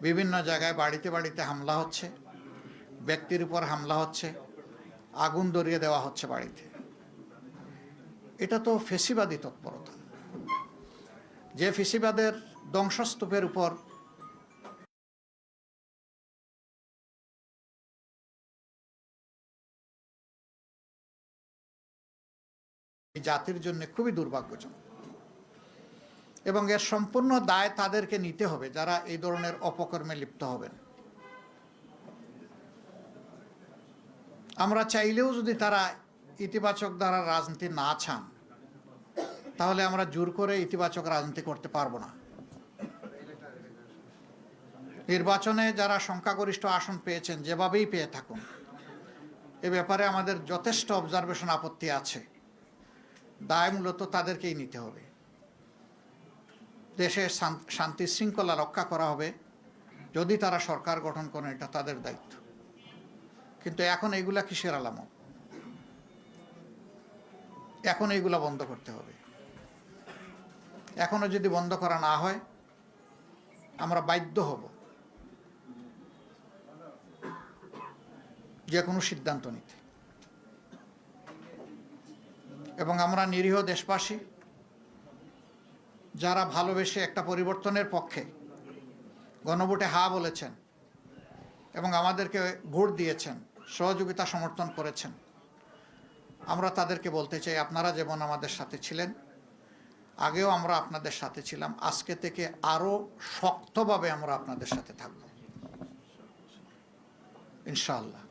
বিভিন্ন জায়গায় বাড়িতে বাড়িতে হামলা হচ্ছে, ব্যক্তির উপর হামলা হচ্ছে, আগুন ধরিয়ে দেওয়া হচ্ছে বাড়িতে। এটা তো ফেসিবাদী তৎপরতা। যে ফেসিবাদের ধ্বংসস্তূপের উপর জাতির জন্য খুবই দুর্ভাগ্যজনক, এবং এর সম্পূর্ণ দায় তাদেরকে নিতে হবে যারা এই ধরনের অপকর্মে লিপ্ত হবেন। আমরা চাইলেও যদি তারা ইতিবাচক দ্বারা রাজনীতি না চান, তাহলে আমরা জোর করে ইতিবাচক রাজনীতি করতে পারবো না। নির্বাচনে যারা সংখ্যাগরিষ্ঠ আসন পেয়েছেন, যেভাবেই পেয়ে থাকুন, এ ব্যাপারে আমাদের যথেষ্ট অবজারভেশন, আপত্তি আছে। দায় মূলত তাদেরকেই নিতে হবে। দেশের শান্তি শৃঙ্খলা রক্ষা করা হবে যদি তারা সরকার গঠন করেন, এটা তাদের দায়িত্ব। কিন্তু এখন এইগুলা কিসের আলামত? এখন এইগুলা বন্ধ করতে হবে। এখনো যদি বন্ধ করা না হয়, আমরা বাধ্য হব যে কোনো সিদ্ধান্ত নিতে। এবং আমরা নিরীহ দেশবাসী যারা ভালোবেসে একটা পরিবর্তনের পক্ষে গণভোটে হা বলেছেন এবং আমাদেরকে ভোট দিয়েছেন, সহযোগিতা সমর্থন করেছেন, আমরা তাদেরকে বলতে চাই, আপনারা যেমন আমাদের সাথে ছিলেন, আগেও আমরা আপনাদের সাথে ছিলাম, আজকে থেকে আরও শক্তভাবে আমরা আপনাদের সাথে থাকব ইনশাআল্লাহ।